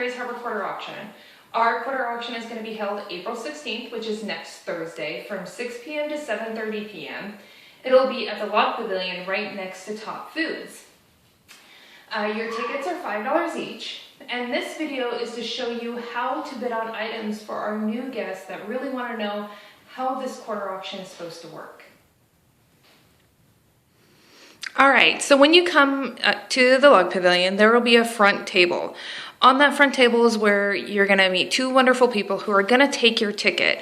Grays Harbor Quarter Auction. Our quarter auction is going to be held April 16th, which is next Thursday, from 6 p.m. to 7:30 p.m. It'll be at the Log Pavilion right next to Top Foods. Your tickets are $5 each, and this video is to show you how to bid on items for our new guests that really want to know how this quarter auction is supposed to work. All right, so when you come to the Log Pavilion, there will be a front table. On that front table is where you're gonna meet two wonderful people who are gonna take your ticket,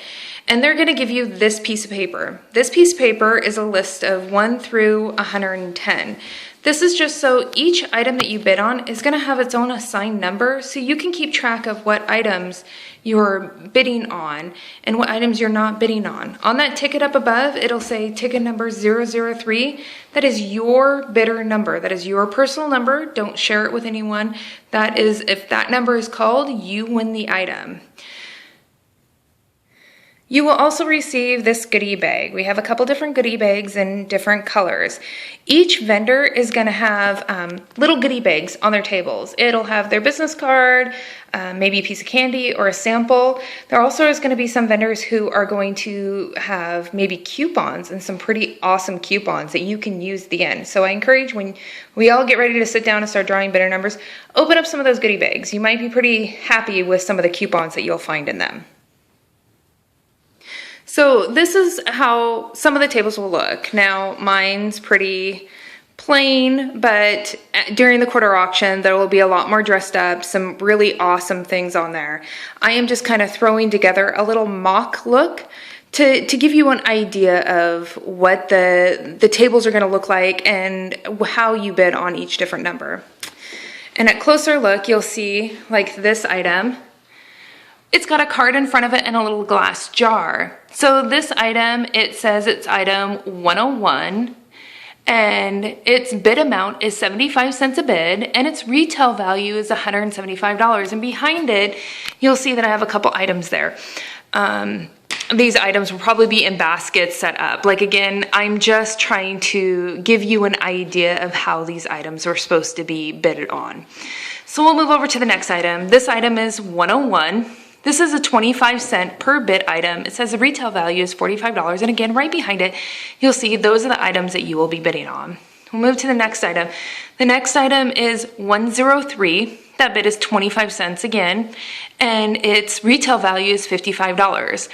and they're gonna give you this piece of paper. This piece of paper is a list of 1 through 110. This is just so each item that you bid on is gonna have its own assigned number, so you can keep track of what items you're bidding on and what items you're not bidding on. On that ticket up above, it'll say ticket number 003. That is your bidder number. That is your personal number. Don't share it with anyone. That is, if that number is called, you win the item. You will also receive this goodie bag. We have a couple different goodie bags in different colors. Each vendor is going to have little goodie bags on their tables. It'll have their business card, maybe a piece of candy or a sample. There also is going to be some vendors who are going to have maybe coupons and some pretty awesome coupons that you can use at the end. So I encourage, when we all get ready to sit down and start drawing bidder numbers, open up some of those goodie bags. You might be pretty happy with some of the coupons that you'll find in them. So this is how some of the tables will look. Now, mine's pretty plain, but during the quarter auction, there will be a lot more dressed up, some really awesome things on there. I am just kind of throwing together a little mock look to give you an idea of what the tables are going to look like and how you bid on each different number. And at closer look, you'll see like this item. It's got a card in front of it and a little glass jar. So this item, it says it's item 101, and its bid amount is 75 cents a bid, and its retail value is $175. And behind it, you'll see that I have a couple items there. These items will probably be in baskets set up. Like, again, I'm just trying to give you an idea of how these items are supposed to be bidded on. So we'll move over to the next item. This item is 101. This is a 25-cent per bid item. It says the retail value is $45. And again, right behind it, you'll see those are the items that you will be bidding on. We'll move to the next item. The next item is 103. That bid is 25 cents again, and its retail value is $55.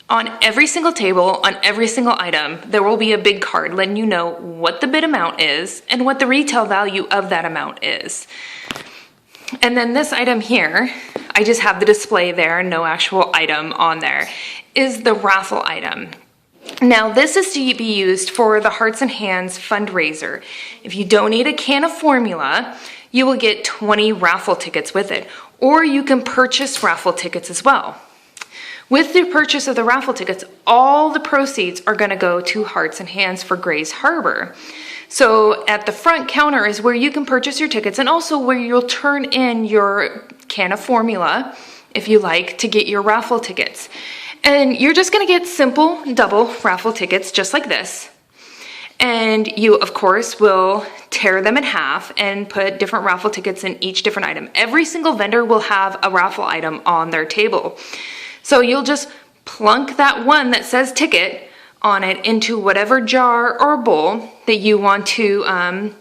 On every single table, on every single item, there will be a big card letting you know what the bid amount is and what the retail value of that amount is. And then this item here, I just have the display there, no actual item on there, is the raffle item. Now, this is to be used for the Hearts and Hands fundraiser. If you donate a can of formula, you will get 20 raffle tickets with it, or you can purchase raffle tickets as well. With the purchase of the raffle tickets, all the proceeds are going to go to Hearts and Hands for Grays Harbor. So at the front counter is where you can purchase your tickets, and also where you'll turn in your can of formula, if you like, to get your raffle tickets. And you're just going to get simple double raffle tickets just like this. And you, of course, will tear them in half and put different raffle tickets in each different item. Every single vendor will have a raffle item on their table. So you'll just plunk that one that says ticket on it into whatever jar or bowl that you want to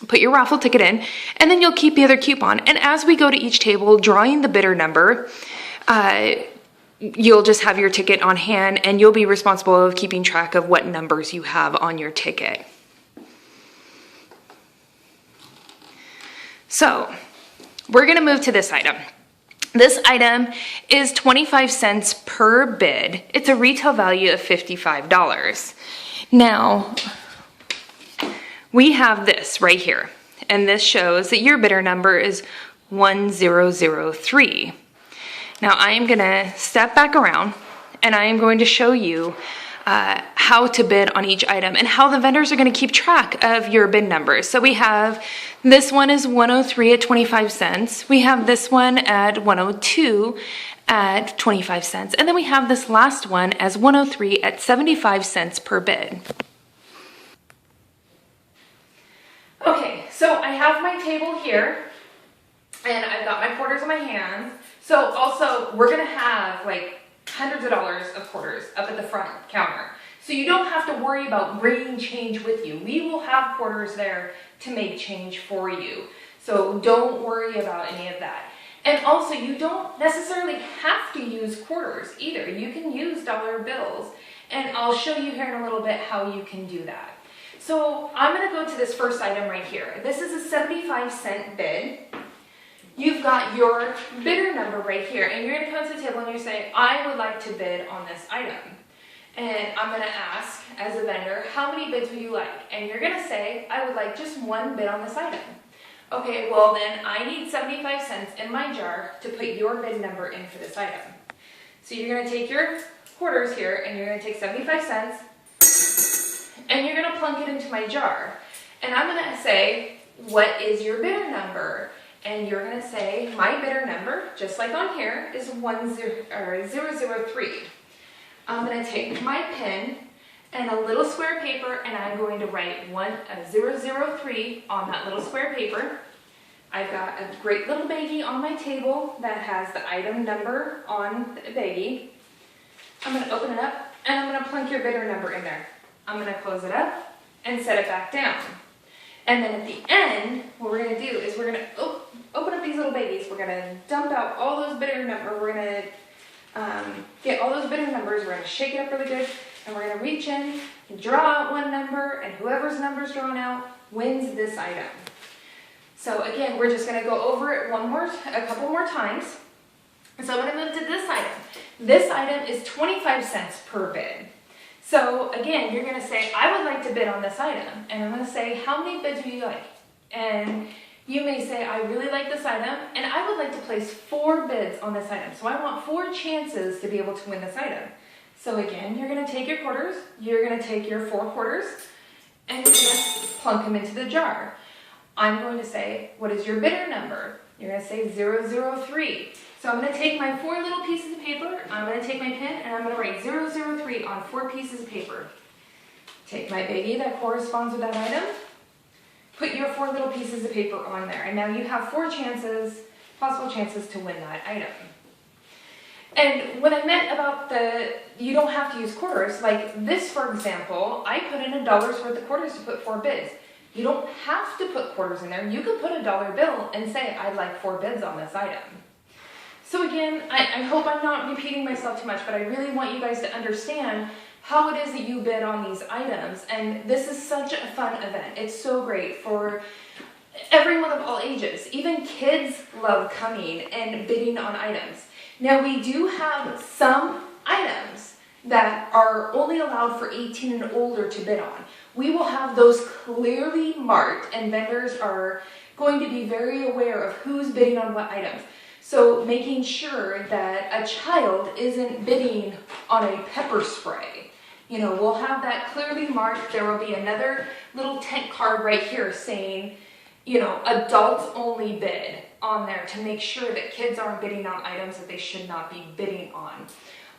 put your raffle ticket in, and then you'll keep the other coupon. And as we go to each table, drawing the bidder number, you'll just have your ticket on hand, and you'll be responsible of keeping track of what numbers you have on your ticket. So we're gonna move to this item. This item is 25 cents per bid. It's a retail value of $55. Now, we have this right here, and this shows that your bidder number is 1003. Now, I am gonna step back around, and I am going to show you how to bid on each item and how the vendors are going to keep track of your bid numbers. So we have this one is 103 at 25 cents. We have this one at 102 at 25 cents. And then we have this last one as 103 at 75 cents per bid. Okay, so I have my table here, and I've got my quarters in my hands. So also, we're gonna have like hundreds of dollars of quarters up at the front counter. So you don't have to worry about bringing change with you. We will have quarters there to make change for you. So don't worry about any of that. And also, you don't necessarily have to use quarters either. You can use dollar bills. And I'll show you here in a little bit how you can do that. So I'm gonna go to this first item right here. This is a 75-cent bid. You've got your bidder number right here, and you're gonna come to the table and you say, I would like to bid on this item. And I'm gonna ask, as a vendor, how many bids would you like? And you're gonna say, I would like just one bid on this item. Okay, well then I need 75 cents in my jar to put your bid number in for this item. So you're gonna take your quarters here and you're gonna take 75 cents and you're gonna plunk it into my jar. And I'm gonna say, what is your bidder number? And you're gonna say, my bidder number, just like on here, is 003. I'm gonna take my pen and a little square paper and I'm going to write 003 on that little square paper. I've got a great little baggie on my table that has the item number on the baggie. I'm gonna open it up and I'm gonna plunk your bidder number in there. I'm gonna close it up and set it back down. And then at the end, what we're gonna do is we're gonna open up these little baggies. We're gonna dump out all those bidder numbers. We're gonna get all those bidder numbers. We're gonna shake it up really good. And we're gonna reach in and draw out one number, and whoever's number is drawn out wins this item. So again, we're just gonna go over it a couple more times. So I'm gonna move to this item. This item is 25 cents per bid. So again, you're gonna say, I would like to bid on this item. And I'm gonna say, how many bids would you like? And you may say, I really like this item, and I would like to place 4 bids on this item. So I want 4 chances to be able to win this item. So again, you're gonna take your quarters, you're gonna take your 4 quarters, and you're gonna plunk them into the jar. I'm going to say, what is your bidder number? You're gonna say 003. So I'm gonna take my 4 little pieces of paper, I'm gonna take my pen, and I'm gonna write 003 on 4 pieces of paper. Take my baggie that corresponds with that item, put your 4 little pieces of paper on there, and now you have 4 possible chances to win that item. And when I meant about you don't have to use quarters, like this for example, I put in $1's worth of quarters to put 4 bids. You don't have to put quarters in there. You could put a dollar bill and say, I'd like 4 bids on this item. So again, I hope I'm not repeating myself too much, but I really want you guys to understand how it is that you bid on these items. And this is such a fun event. It's so great for everyone of all ages. Even kids love coming and bidding on items. Now we do have some items that are only allowed for 18 and older to bid on. We will have those clearly marked, and vendors are going to be very aware of who's bidding on what items. So making sure that a child isn't bidding on a pepper spray. You know, we'll have that clearly marked. There will be another little tent card right here saying, you know, adults only bid on there to make sure that kids aren't bidding on items that they should not be bidding on.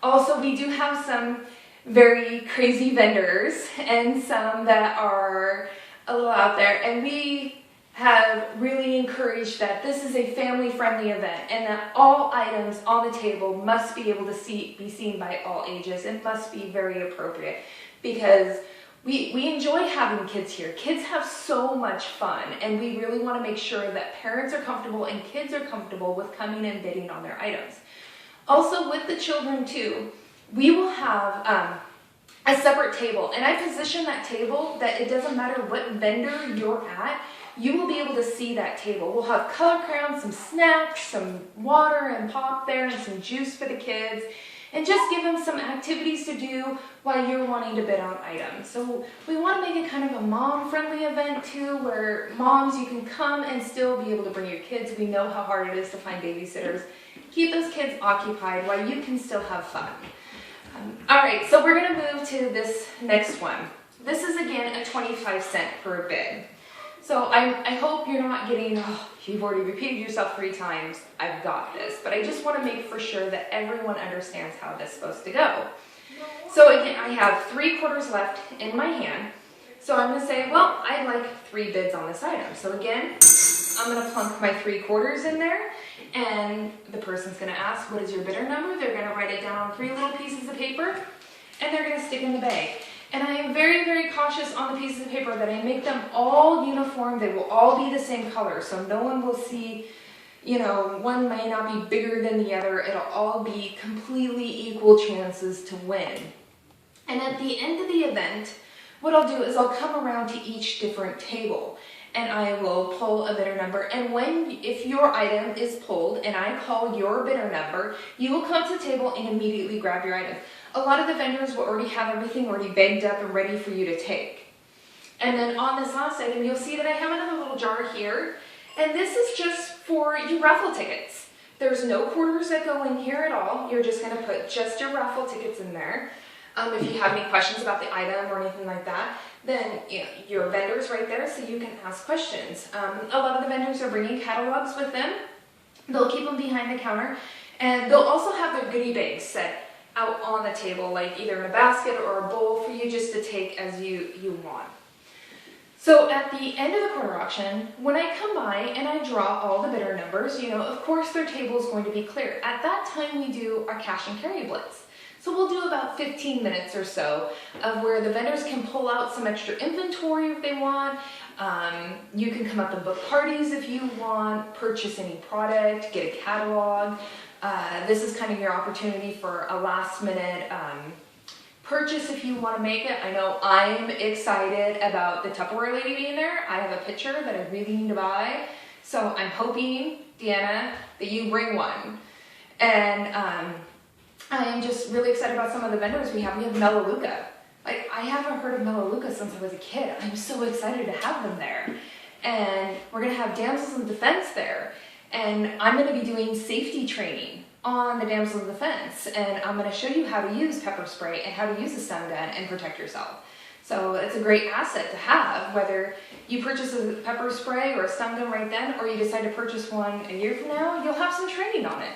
Also, we do have some very crazy vendors and some that are a little out there, and we have really encouraged that this is a family-friendly event and that all items on the table must be able to be seen by all ages and must be very appropriate, because we enjoy having kids here. Kids have so much fun, and we really want to make sure that parents are comfortable and kids are comfortable with coming and bidding on their items. Also, with the children too, we will have a separate table, and I position that table that it doesn't matter what vendor you're at, you will be able to see that table. We'll have color crayons, some snacks, some water and pop there, and some juice for the kids, and just give them some activities to do while you're wanting to bid on items. So we want to make it kind of a mom-friendly event too, where moms, you can come and still be able to bring your kids. We know how hard it is to find babysitters. Keep those kids occupied while you can still have fun. All right, so we're going to move to this next one. This is again a 25 cent per bid. So I hope you're not getting, oh, you've already repeated yourself 3 times, I've got this. But I just want to make for sure that everyone understands how this is supposed to go. So again, I have 3 quarters left in my hand. So I'm going to say, well, I'd like 3 bids on this item. So again, I'm gonna plunk my 3/4 in there, and the person's gonna ask, what is your bidder number? They're gonna write it down on 3 little pieces of paper, and they're gonna stick in the bag. And I am very, very cautious on the pieces of paper that I make them all uniform. They will all be the same color, so no one will see, you know, one may not be bigger than the other. It'll all be completely equal chances to win. And at the end of the event, what I'll do is I'll come around to each different table and I will pull a bidder number. And if your item is pulled and I call your bidder number, you will come to the table and immediately grab your item. A lot of the vendors will already have everything already bagged up and ready for you to take. And then on this last item, you'll see that I have another little jar here. And this is just for your raffle tickets. There's no quarters that go in here at all. You're just gonna put just your raffle tickets in there. If you have any questions about the item or anything like that, then you know, your vendor's right there so you can ask questions. A lot of the vendors are bringing catalogs with them. They'll keep them behind the counter, and they'll also have their goodie bags set out on the table, like either in a basket or a bowl for you just to take as you want. So at the end of the quarter auction, when I come by and I draw all the bidder numbers, you know, of course their table is going to be clear. At that time we do our cash and carry blitz. So we'll do about 15 minutes or so of where the vendors can pull out some extra inventory if they want. You can come up and book parties if you want, purchase any product, get a catalog. This is kind of your opportunity for a last minute purchase if you want to make it. I know I'm excited about the Tupperware lady being there. I have a picture that I really need to buy. So I'm hoping, Deanna, that you bring one. And I am just really excited about some of the vendors we have. We have Melaleuca. Like, I haven't heard of Melaleuca since I was a kid. I'm so excited to have them there. And we're gonna have Damsels in Defense there. And I'm gonna be doing safety training on the Damsels in Defense. And I'm gonna show you how to use pepper spray and how to use a stun gun and protect yourself. So it's a great asset to have, whether you purchase a pepper spray or a stun gun right then, or you decide to purchase one a year from now, you'll have some training on it.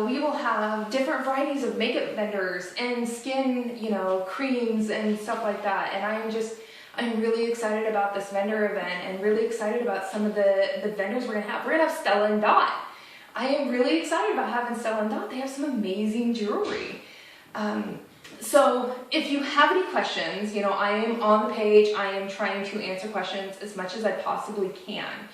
We will have different varieties of makeup vendors and skin, you know, creams and stuff like that. And I'm really excited about this vendor event and really excited about some of the vendors we're gonna have. We're gonna have Stella and Dot. I am really excited about having Stella and Dot. They have some amazing jewelry. So if you have any questions, you know, I am on the page. I am trying to answer questions as much as I possibly can.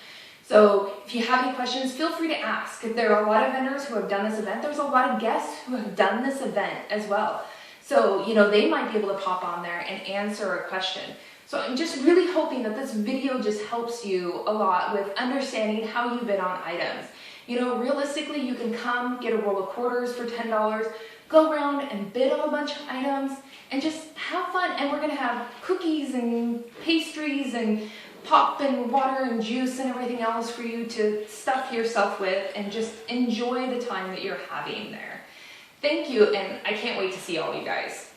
So if you have any questions, feel free to ask. If there are a lot of vendors who have done this event, there's a lot of guests who have done this event as well. So, you know, they might be able to pop on there and answer a question. So I'm just really hoping that this video just helps you a lot with understanding how you bid on items. You know, realistically, you can come, get a roll of quarters for $10, go around and bid on a bunch of items and just have fun. And we're gonna have cookies and pastries and pop and water and juice and everything else for you to stuff yourself with and just enjoy the time that you're having there. Thank you, and I can't wait to see all you guys.